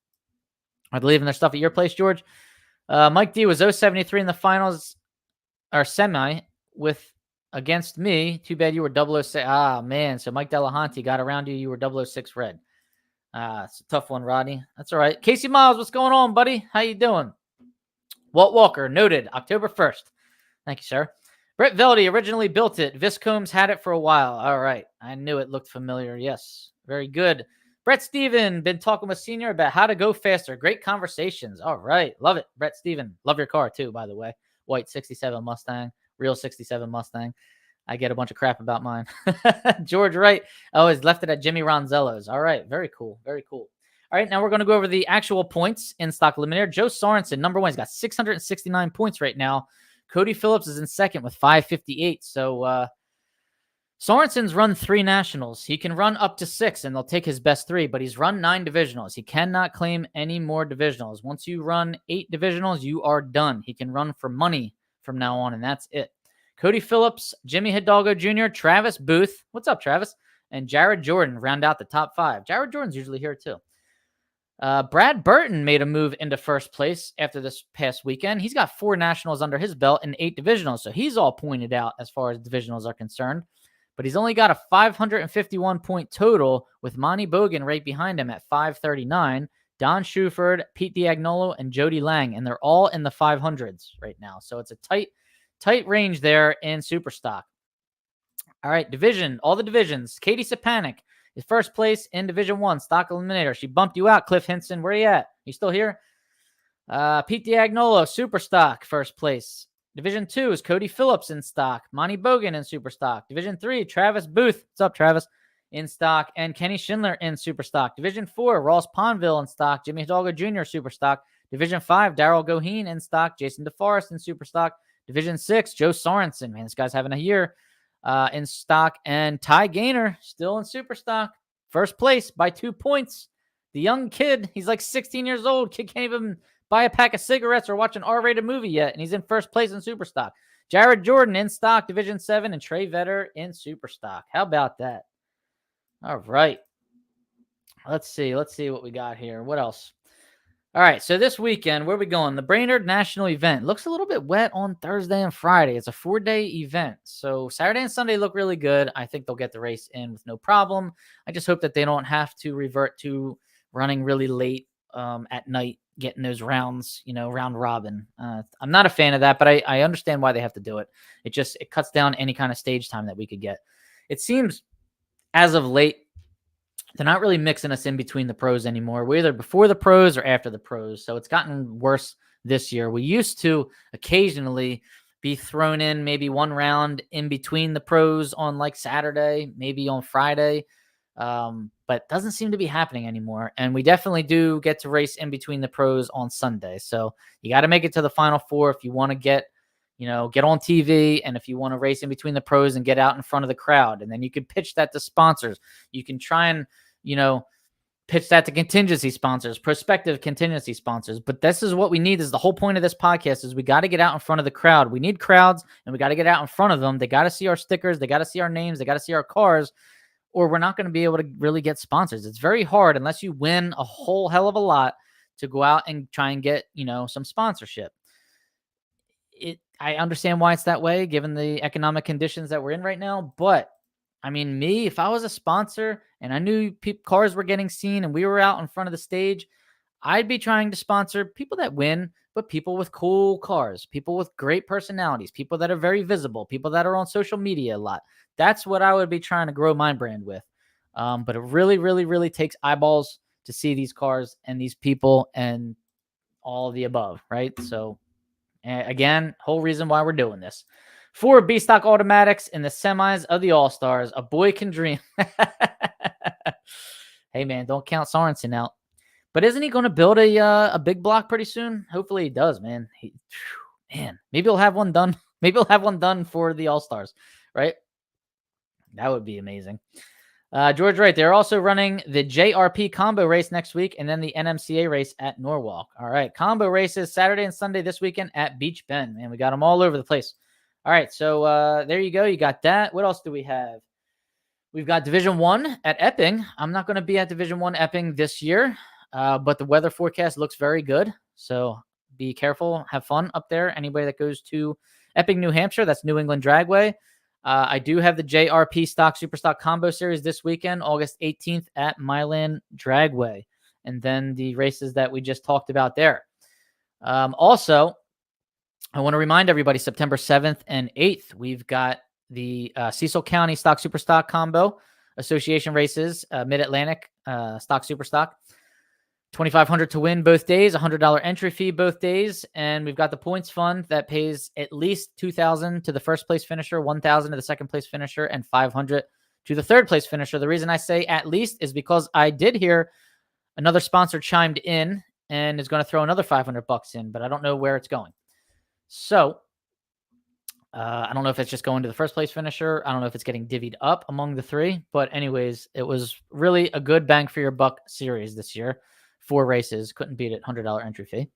Are they leaving their stuff at your place, George? Mike D was 073 in the finals or semi against me. Too bad you were 006. Ah, man. So Mike Delahanty got around you. You were 006 red. It's a tough one, Rodney. That's all right. Casey Miles, what's going on, buddy? How you doing? Walt Walker, noted, October 1st. Thank you, sir. Brett Veldy originally built it. Viscomb's had it for a while. All right. I knew it looked familiar. Yes. Very good. Brett Steven, been talking with Senior about how to go faster. Great conversations. All right. Love it. Brett Steven. Love your car, too, by the way. White 67 Mustang. Real 67 Mustang. I get a bunch of crap about mine. George Wright. Oh, he's left it at Jimmy Ronzello's. All right. Very cool. Very cool. All right, now we're going to go over the actual points in Stock Eliminator. Joe Sorenson, number 1, he's got 669 points right now. Cody Phillips is in second with 558. So Sorenson's run 3 nationals. He can run up to 6, and they'll take his best 3, but he's run 9 divisionals. He cannot claim any more divisionals. Once you run 8 divisionals, you are done. He can run for money from now on, and that's it. Cody Phillips, Jimmy Hidalgo Jr., Travis Booth. What's up, Travis? And Jared Jordan round out the top 5. Jared Jordan's usually here, too. Brad Burton made a move into first place after this past weekend. He's got 4 nationals under his belt and 8 divisionals, so he's all pointed out as far as divisionals are concerned. But he's only got a 551-point total with Monty Bogan right behind him at 539, Don Shuford, Pete Diagnolo, and Jody Lang, and they're all in the 500s right now. So it's a tight range there in Superstock. All right, division, all the divisions. Katie Sapanik is first place in Division 1, Stock Eliminator. She bumped you out, Cliff Hinson. Where are you at? You still here? Pete Diagnolo, Superstock, first place. Division 2 is Cody Phillips in stock. Monty Bogan in Superstock. Division 3, Travis Booth. What's up, Travis? In stock. And Kenny Schindler in Superstock. Division 4, Ross Ponville in stock. Jimmy Hidalgo Jr. Superstock. Division 5, Daryl Goheen in stock. Jason DeForest in Superstock. Division 6, Joe Sorenson. Man, this guy's having a year in stock. And Ty Gaynor still in Superstock. First place by 2 points. The young kid, he's like 16 years old. Kid can't even buy a pack of cigarettes or watch an R-rated movie yet, and he's in first place in Superstock. Jared Jordan in stock, Division 7, and Trey Vetter in Superstock. How about that? All right. Let's see what we got here. What else? All right, so this weekend, where are we going? The Brainerd National Event. Looks a little bit wet on Thursday and Friday. It's a 4-day event. So Saturday and Sunday look really good. I think they'll get the race in with no problem. I just hope that they don't have to revert to running really late at night, getting those rounds, round robin. I'm not a fan of that, but I understand why they have to do it. It cuts down any kind of stage time that we could get. It seems as of late, they're not really mixing us in between the pros anymore. We're either before the pros or after the pros. So it's gotten worse this year. We used to occasionally be thrown in maybe one round in between the pros on like Saturday, maybe on Friday. But doesn't seem to be happening anymore. And we definitely do get to race in between the pros on Sunday. So you got to make it to the Final Four if you want to get on TV, and if you want to race in between the pros and get out in front of the crowd. And then you can pitch that to sponsors. You can try and, pitch that to contingency sponsors, prospective contingency sponsors. But this is what we need. Is the whole point of this podcast is we got to get out in front of the crowd. We need crowds, and we got to get out in front of them. They got to see our stickers. They got to see our names. They got to see our cars, or we're not going to be able to really get sponsors. It's very hard unless you win a whole hell of a lot to go out and try and get, some sponsorship. I understand why it's that way, given the economic conditions that we're in right now. But if I was a sponsor and I knew cars were getting seen and we were out in front of the stage, I'd be trying to sponsor people that win, but people with cool cars, people with great personalities, people that are very visible, people that are on social media a lot. That's what I would be trying to grow my brand with. But it really, really, really takes eyeballs to see these cars and these people and all of the above, right? So, again, whole reason why we're doing this. 4 B-Stock automatics in the semis of the All-Stars. A boy can dream. Hey, man, don't count Sorenson out. But isn't he going to build a big block pretty soon? Hopefully he does, man. Maybe he'll have one done. Maybe he'll have one done for the All-Stars, right? That would be amazing. George Wright, they're also running the JRP combo race next week and then the NMCA race at Norwalk. All right, combo races Saturday and Sunday this weekend at Beach Bend. Man, we got them all over the place. All right, so there you go. You got that. What else do we have? We've got Division 1 at Epping. I'm not going to be at Division 1 Epping this year, but the weather forecast looks very good. So be careful. Have fun up there. Anybody that goes to Epping, New Hampshire, that's New England Dragway. I do have the JRP Stock Superstock Combo Series this weekend, August 18th at Milan Dragway. And then the races that we just talked about there. Also, I want to remind everybody, September 7th and 8th, we've got the Cecil County Stock Superstock Combo Association races, Mid-Atlantic Stock Superstock. $2,500 to win both days, $100 entry fee both days, and we've got the points fund that pays at least $2,000 to the first place finisher, $1,000 to the second place finisher, and $500 to the third place finisher. The reason I say at least is because I did hear another sponsor chimed in and is going to throw another $500 in, but I don't know where it's going. So I don't know if it's just going to the first place finisher. I don't know if it's getting divvied up among the three. But anyways, it was really a good bang for your buck series this year. 4 races. Couldn't beat it. $100 entry fee.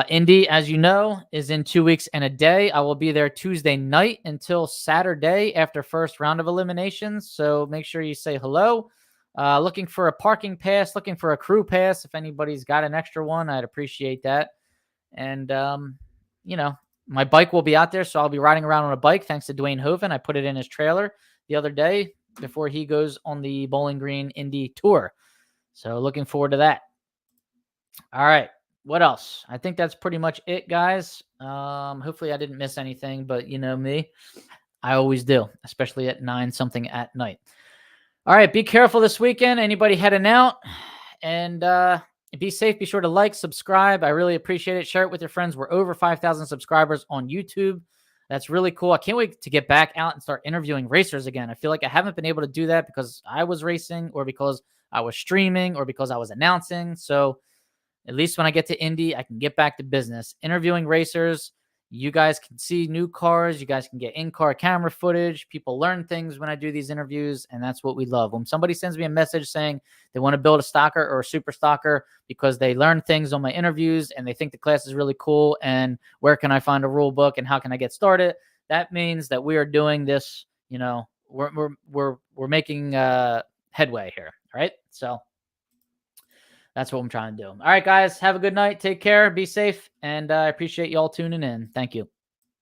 Indy, as you know, is in 2 weeks and a day. I will be there Tuesday night until Saturday after first round of eliminations. So make sure you say hello. Looking for a parking pass, looking for a crew pass. If anybody's got an extra one, I'd appreciate that. And, my bike will be out there, so I'll be riding around on a bike thanks to Dwayne Hoven. I put it in his trailer the other day before he goes on the Bowling Green Indy tour. So looking forward to that. All right. What else? I think that's pretty much it, guys. Hopefully I didn't miss anything, but you know me, I always do, especially at 9-something at night. All right. Be careful this weekend. Anybody heading out? And be safe. Be sure to like, subscribe. I really appreciate it. Share it with your friends. We're over 5,000 subscribers on YouTube. That's really cool. I can't wait to get back out and start interviewing racers again. I feel like I haven't been able to do that because I was racing or because I was streaming or because I was announcing. So at least when I get to Indy, I can get back to business. Interviewing racers. You guys can see new cars. You guys can get in-car camera footage. People learn things when I do these interviews, and that's what we love. When somebody sends me a message saying they want to build a stocker or a super stocker because they learn things on my interviews and they think the class is really cool and where can I find a rule book and how can I get started, that means that we are doing this, we're making headway here, right? So that's what I'm trying to do. All right, guys, have a good night. Take care. Be safe. And I appreciate you all tuning in. Thank you.